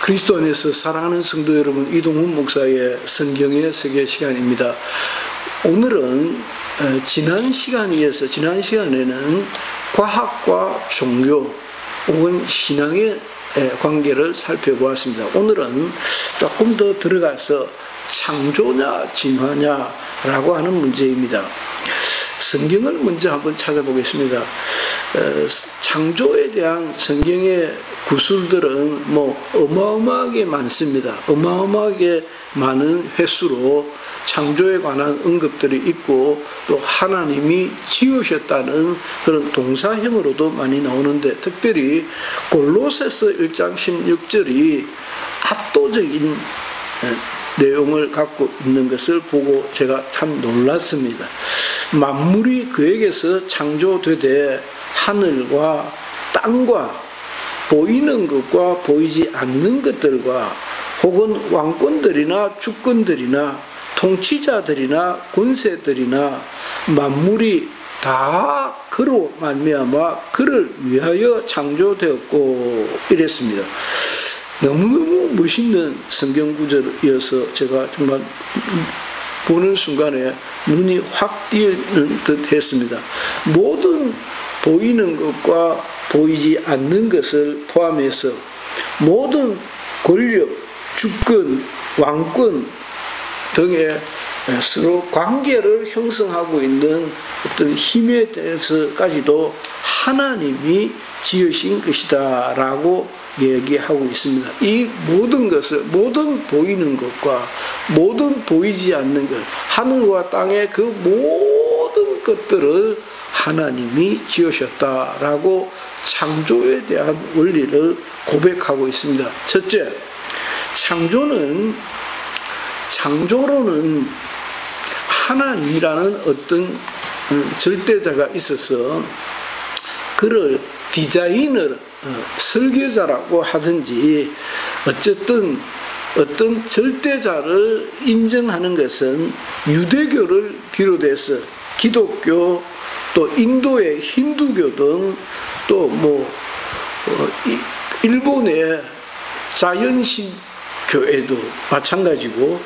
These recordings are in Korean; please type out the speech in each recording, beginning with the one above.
그리스도 안에서 사랑하는 성도 여러분, 이동훈 목사의 성경의 세계 시간입니다. 오늘은 지난 시간에는 과학과 종교 혹은 신앙의 관계를 살펴보았습니다. 오늘은 조금 더 들어가서 창조냐 진화냐라고 하는 문제입니다. 성경을 먼저 한번 찾아보겠습니다. 창조에 대한 성경의 구술들은 어마어마하게 많습니다. 어마어마하게 많은 횟수로 창조에 관한 언급들이 있고, 또 하나님이 지으셨다는 그런 동사형으로도 많이 나오는데, 특별히 골로새서 1장 16절이 압도적인 내용을 갖고 있는 것을 보고 제가 참 놀랐습니다. 만물이 그에게서 창조되되 하늘과 땅과 보이는 것과 보이지 않는 것들과 혹은 왕권들이나 주권들이나 통치자들이나 권세들이나 만물이 다 그로 말미암아 그를 위하여 창조되었고, 이랬습니다. 너무너무 멋있는 성경 구절이어서 제가 정말 보는 순간에 눈이 확 띄는 듯 했습니다. 모든 보이는 것과 보이지 않는 것을 포함해서 모든 권력, 주권, 왕권 등의 서로 관계를 형성하고 있는 어떤 힘에 대해서까지도 하나님이 지으신 것이다 라고 얘기하고 있습니다. 이 모든 것을, 모든 보이는 것과 모든 보이지 않는 것, 하늘과 땅의 그 모든 것들을 하나님이 지으셨다라고 창조에 대한 원리를 고백하고 있습니다. 첫째, 창조로는 하나님이라는 어떤 절대자가 있어서 그를 디자이너, 설계자라고 하든지 어쨌든 어떤 절대자를 인정하는 것은 유대교를 비롯해서 기독교, 또 인도의 힌두교 등, 또 일본의 자연신 교회도 마찬가지고,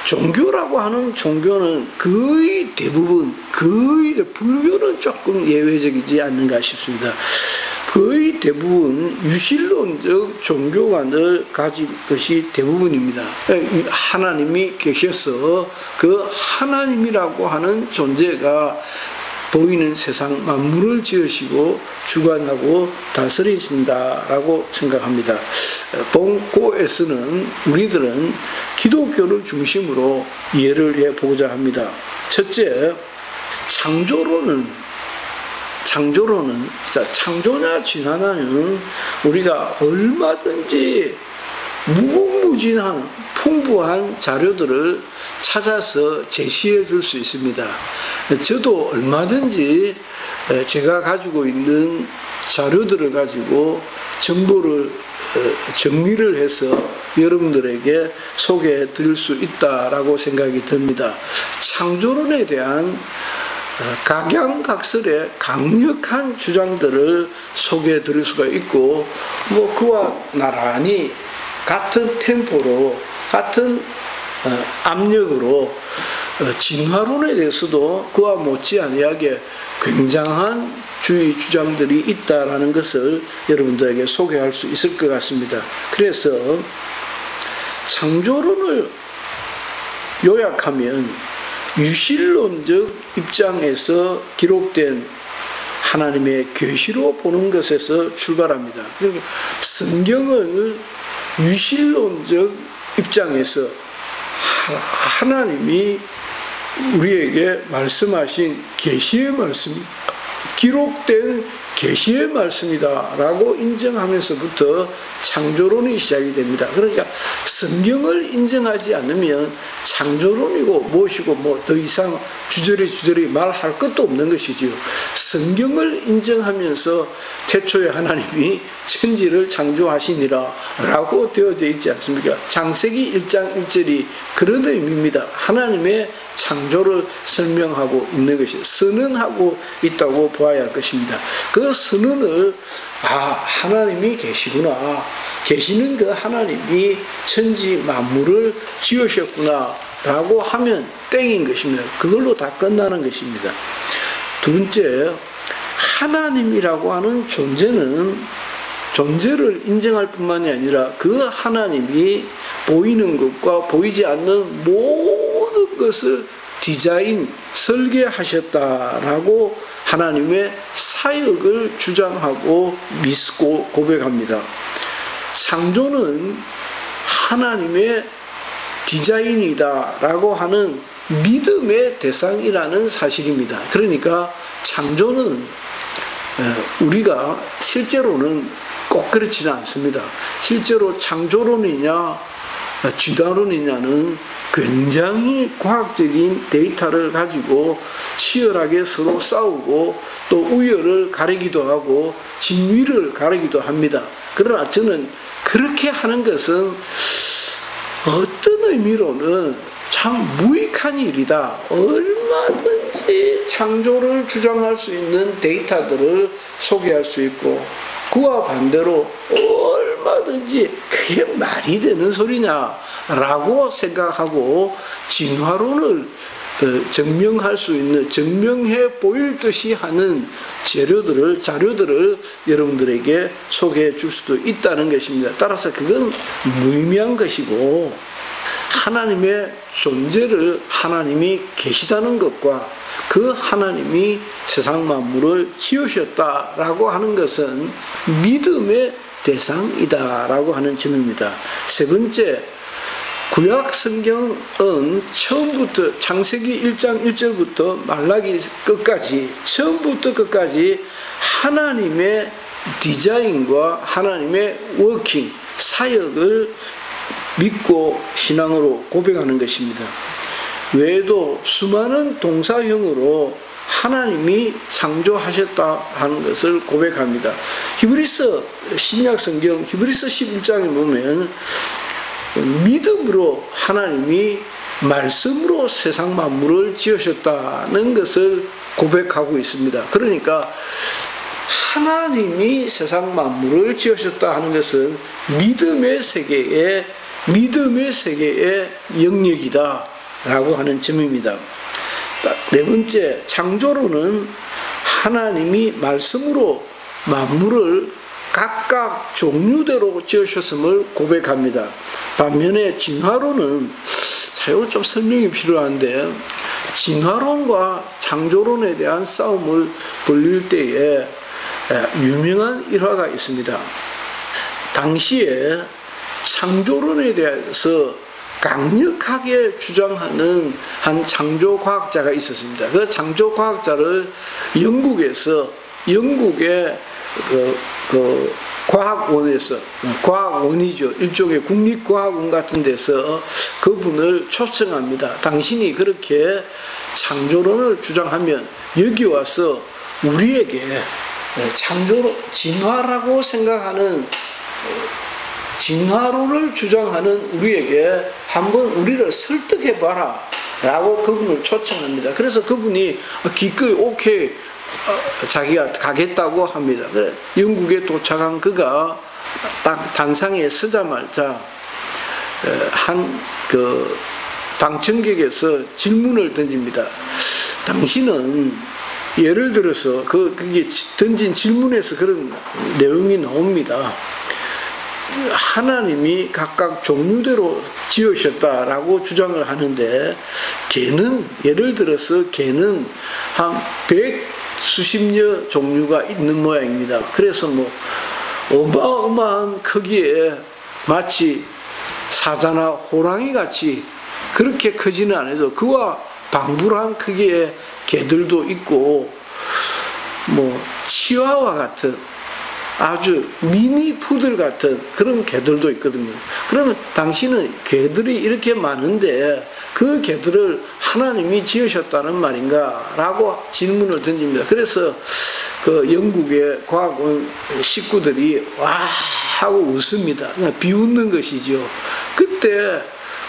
종교라고 하는 종교는 거의 대부분, 불교는 조금 예외적이지 않는가 싶습니다. 거의 대부분 유실론적 종교관을 가진 것이 대부분입니다. 하나님이 계셔서 그 하나님이라고 하는 존재가 보이는 세상 만물을 지으시고 주관하고 다스리신다라고 생각합니다. 본고에서는 우리들은 기독교를 중심으로 이해를 해보고자 합니다. 첫째, 창조냐 진화냐는 우리가 얼마든지 무궁무진한 풍부한 자료들을 찾아서 제시해 줄 수 있습니다. 저도 얼마든지 제가 가지고 있는 자료들을 가지고 정보를 정리를 해서 여러분들에게 소개해 드릴 수 있다라고 생각이 듭니다. 창조론에 대한 각양각설의 강력한 주장들을 소개해 드릴 수가 있고, 그와 나란히 같은 템포로, 같은 압력으로 진화론에 대해서도 그와 못지않게 굉장한 주의 주장들이 있다라는 것을 여러분들에게 소개할 수 있을 것 같습니다. 그래서 창조론을 요약하면 유실론적 입장에서 기록된 하나님의 계시로 보는 것에서 출발합니다. 그러니까 성경을 유실론적 입장에서 하나님이 우리에게 말씀하신 계시의 말씀, 기록된 계시의 말씀이다 라고 인정하면서부터 창조론이 시작이 됩니다. 그러니까 성경을 인정하지 않으면 창조론이고 무엇이고 더 이상 주저리 말할 것도 없는 것이지요. 성경을 인정하면서 태초에 하나님이 천지를 창조하시니라 라고 되어져 있지 않습니까? 창세기 1장 1절이 그런 의미입니다. 하나님의 창조를 설명하고 있는 것이 선언하고 있다고 보아야 할 것입니다. 그 선언을 하나님이 계시구나, 계시는 그 하나님이 천지 만물을 지으셨구나 라고 하면 땡인 것입니다. 그걸로 다 끝나는 것입니다. 두 번째, 하나님이라고 하는 존재를 인정할 뿐만이 아니라 그 하나님이 보이는 것과 보이지 않는 모든 것을 디자인, 설계하셨다라고 하나님의 사역을 주장하고 믿고 고백합니다. 창조는 하나님의 디자인이다라고 하는 믿음의 대상이라는 사실입니다. 그러니까 창조는 우리가 실제로는 꼭 그렇지는 않습니다. 실제로 창조론이냐 쥐다론이냐는 굉장히 과학적인 데이터를 가지고 치열하게 서로 싸우고 또 우열을 가리기도 하고 진위를 가리기도 합니다. 그러나 저는 그렇게 하는 것은 어떤 의미로는 참 무익한 일이다. 얼마든지 창조를 주장할 수 있는 데이터들을 소개할 수 있고, 그와 반대로 얼마든지 그게 말이 되는 소리냐라고 생각하고 진화론을 증명할 수 있는, 증명해 보일 듯이 하는 자료들을 여러분들에게 소개해 줄 수도 있다는 것입니다. 따라서 그건 무의미한 것이고, 하나님의 존재를, 하나님이 계시다는 것과 그 하나님이 세상 만물을 지으셨다라고 하는 것은 믿음의 대상이다라고 하는 점입니다. 세 번째, 구약 성경은 처음부터 창세기 1장 1절부터 말라기 끝까지, 처음부터 끝까지 하나님의 디자인과 하나님의 워킹, 사역을 믿고 신앙으로 고백하는 것입니다. 외에도 수많은 동사형으로 하나님이 창조하셨다 하는 것을 고백합니다. 히브리서 신약 성경 히브리서 11장에 보면 믿음으로 하나님이 말씀으로 세상 만물을 지으셨다는 것을 고백하고 있습니다. 그러니까 하나님이 세상 만물을 지으셨다 하는 것은 믿음의 세계의 영역이다 라고 하는 점입니다. 네 번째, 창조론은 하나님이 말씀으로 만물을 각각 종류대로 지으셨음을 고백합니다. 반면에 진화론은 사실 좀 설명이 필요한데, 진화론과 창조론에 대한 싸움을 벌일 때에 유명한 일화가 있습니다. 당시에 창조론에 대해서 강력하게 주장하는 한 창조과학자가 있었습니다. 그 창조과학자를 영국의 과학원이죠. 일종의 국립과학원 같은 데서 그분을 초청합니다. 당신이 그렇게 창조론을 주장하면 여기 와서 우리에게 진화라고 생각하는, 진화론을 주장하는 우리에게 한번 우리를 설득해봐라 라고 그분을 초청합니다. 그래서 그분이 기꺼이 오케이, 자기가 가겠다고 합니다. 그래, 영국에 도착한 그가 딱 단상에 서자마자 방청객에서 질문을 던집니다. 당신은, 예를 들어서 그게 던진 질문에서 그런 내용이 나옵니다. 하나님이 각각 종류대로 지으셨다라고 주장을 하는데, 예를 들어서 개는 한 100수십여 종류가 있는 모양입니다. 그래서 어마어마한 크기에 마치 사자나 호랑이 같이 그렇게 크지는 않아도 그와 방불한 크기의 개들도 있고, 치와와 같은 아주 미니 푸들 같은 그런 개들도 있거든요. 그러면 당신은 개들이 이렇게 많은데 그 개들을 하나님이 지으셨다는 말인가? 라고 질문을 던집니다. 그래서 그 영국의 과학원 식구들이 와 하고 웃습니다. 그냥 비웃는 것이죠. 그때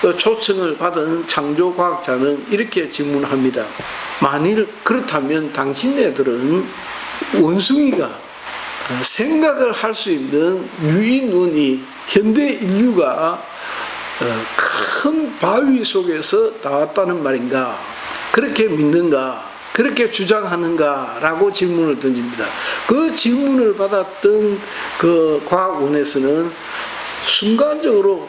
초청을 받은 창조과학자는 이렇게 질문합니다. 만일 그렇다면 당신네들은 원숭이가 생각을 할 수 있는 유인원이 현대 인류가 큰 바위 속에서 나왔다는 말인가? 그렇게 믿는가? 그렇게 주장하는가? 라고 질문을 던집니다. 그 질문을 받았던 그 과학원에서는 순간적으로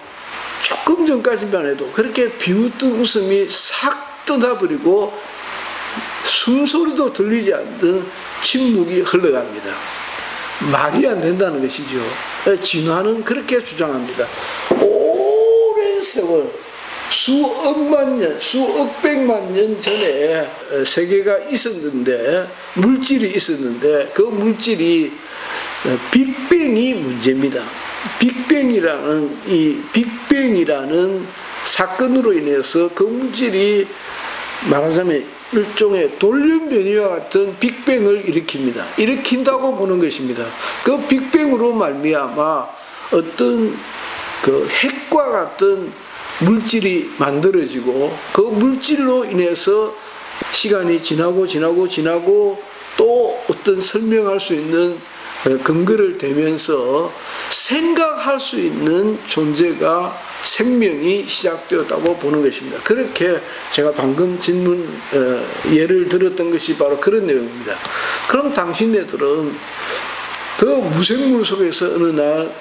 조금 전까지만 해도 그렇게 비웃던 웃음이 싹 떠나버리고 숨소리도 들리지 않는 침묵이 흘러갑니다. 말이 안 된다는 것이죠. 진화는 그렇게 주장합니다. 오랜 세월, 수억만 년, 수억백만 년 전에 세계가 있었는데, 물질이 있었는데, 그 물질이 빅뱅이 문제입니다. 빅뱅이라는 사건으로 인해서 그 물질이 말하자면 일종의 돌연변이와 같은 빅뱅을 일으킨다고 보는 것입니다. 그 빅뱅으로 말미암아 어떤 그 핵과 같은 물질이 만들어지고 그 물질로 인해서 시간이 지나고 또 어떤 설명할 수 있는 근거를 대면서 생각할 수 있는 존재가 생명이 시작되었다고 보는 것입니다. 그렇게 제가 방금 예를 들었던 것이 바로 그런 내용입니다. 그럼 당신네들은 그 무생물 속에서 어느 날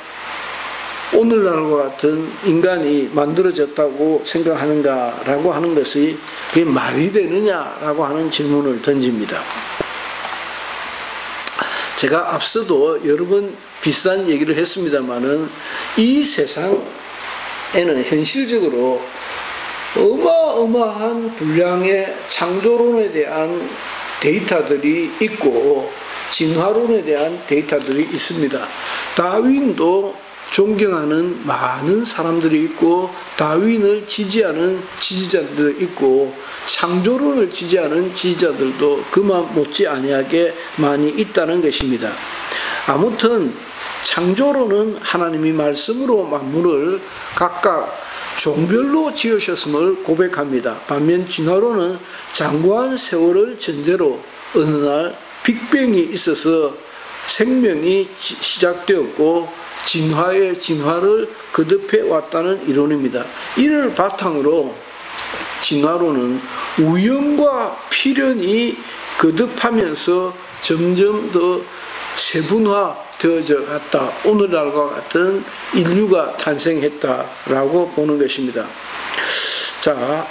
오늘날과 같은 인간이 만들어졌다고 생각하는가라고 하는 것이 그게 말이 되느냐라고 하는 질문을 던집니다. 제가 앞서도 여러 번 비슷한 얘기를 했습니다마는 이 세상에는 현실적으로 어마어마한 분량의 창조론에 대한 데이터들이 있고 진화론에 대한 데이터들이 있습니다. 다윈도 존경하는 많은 사람들이 있고 다윈을 지지하는 지지자들도 있고 창조론을 지지하는 지지자들도 그만 못지 아니하게 많이 있다는 것입니다. 아무튼 창조론은 하나님이 말씀으로 만물을 각각 종별로 지으셨음을 고백합니다. 반면 진화론은 장구한 세월을 전제로 어느 날 빅뱅이 있어서 생명이 시작되었고 진화의 진화를 거듭해 왔다는 이론입니다. 이를 바탕으로 진화론은 우연과 필연이 거듭하면서 점점 더 세분화되어져 갔다. 오늘날과 같은 인류가 탄생했다라고 보는 것입니다. 자,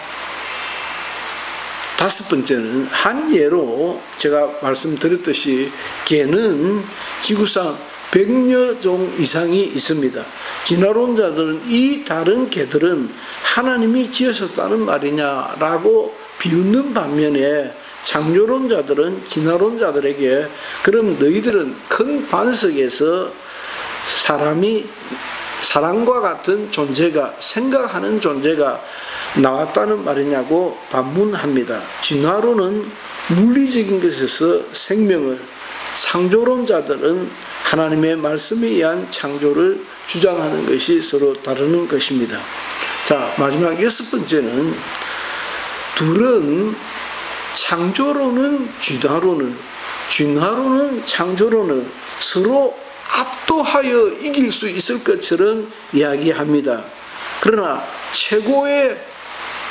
다섯 번째는 한 예로 제가 말씀드렸듯이 개는 지구상 100여 종 이상이 있습니다. 진화론자들은 이 다른 개들은 하나님이 지으셨다는 말이냐라고 비웃는 반면에 창조론자들은 진화론자들에게 그럼 너희들은 큰 반석에서 사람과 같은 존재가 생각하는 존재가 나왔다는 말이냐고 반문합니다. 진화론은 물리적인 것에서 생명을, 창조론자들은 하나님의 말씀에 의한 창조를 주장하는 것이 서로 다르는 것입니다. 자, 마지막 여섯 번째는 둘은 창조론은 진화론은 창조론을 서로 압도하여 이길 수 있을 것처럼 이야기합니다. 그러나 최고의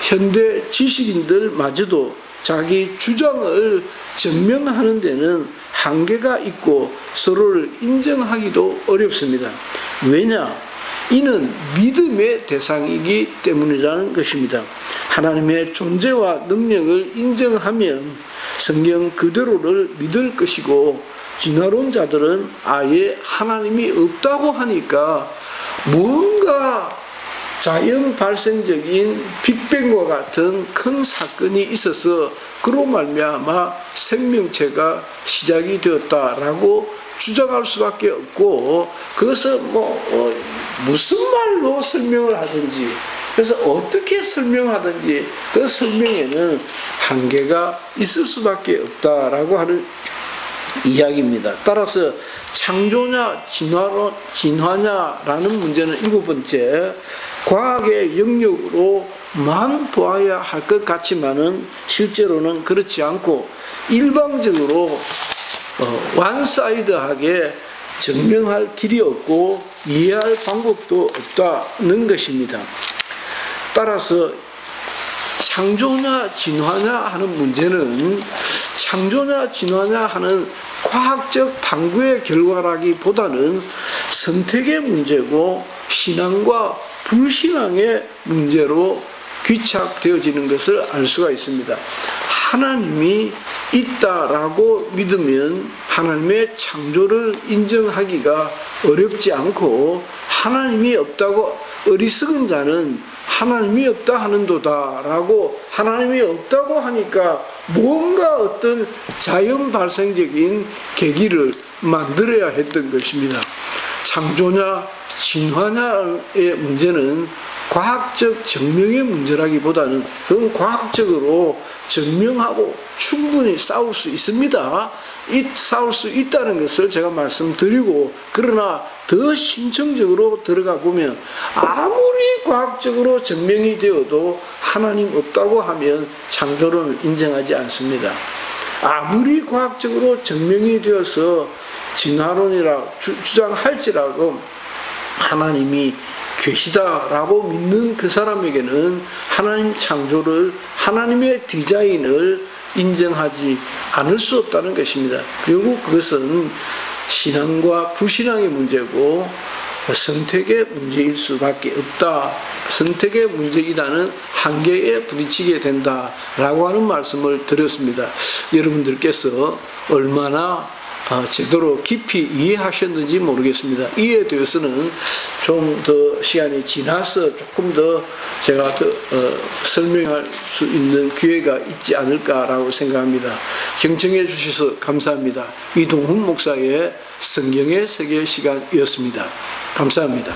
현대 지식인들마저도 자기 주장을 증명하는 데는 한계가 있고 서로를 인정하기도 어렵습니다. 왜냐? 이는 믿음의 대상이기 때문이라는 것입니다. 하나님의 존재와 능력을 인정하면 성경 그대로를 믿을 것이고 진화론자들은 아예 하나님이 없다고 하니까 뭔가 자연 발생적인 빅뱅과 같은 큰 사건이 있어서 그로 말미암아 생명체가 시작이 되었다라고 주장할 수밖에 없고 그것을 무슨 말로 설명을 하든지 그래서 어떻게 설명하든지 그 설명에는 한계가 있을 수밖에 없다라고 하는 이야기입니다. 따라서 창조냐 진화냐라는 문제는 일곱 번째 과학의 영역으로만 보아야 할 것 같지만은 실제로는 그렇지 않고 일방적으로 원사이드하게 증명할 길이 없고 이해할 방법도 없다는 것입니다. 따라서 창조냐 진화냐 하는 문제는 창조냐 진화냐 하는 과학적 탐구의 결과라기보다는 선택의 문제고 신앙과 불신앙의 문제로 귀착되어지는 것을 알 수가 있습니다. 하나님이 있다라고 믿으면 하나님의 창조를 인정하기가 어렵지 않고, 하나님이 없다고 어리석은 자는 하나님이 없다 하는도다 라고, 하나님이 없다고 하니까 뭔가 어떤 자연 발생적인 계기를 만들어야 했던 것입니다. 창조냐 진화냐의 문제는 과학적 증명의 문제라기보다는 그건 과학적으로 증명하고 충분히 싸울 수 있습니다. 싸울 수 있다는 것을 제가 말씀드리고, 그러나 더 심층적으로 들어가 보면 아무리 과학적으로 증명이 되어도 하나님 없다고 하면 창조론을 인정하지 않습니다. 아무리 과학적으로 증명이 되어서 진화론이라 주장할지라도 하나님이 계시다라고 믿는 그 사람에게는 하나님 창조를, 하나님의 디자인을 인정하지 않을 수 없다는 것입니다. 결국 그것은 신앙과 불신앙의 문제고 선택의 문제일 수밖에 없다. 선택의 문제이다는 한계에 부딪히게 된다라고 하는 말씀을 드렸습니다. 여러분들께서 얼마나 제대로 깊이 이해하셨는지 모르겠습니다. 이에 대해서는 좀 더 시간이 지나서 조금 더 제가 설명할 수 있는 기회가 있지 않을까라고 생각합니다. 경청해 주셔서 감사합니다. 이동훈 목사의 성경의 세계 시간이었습니다. 감사합니다.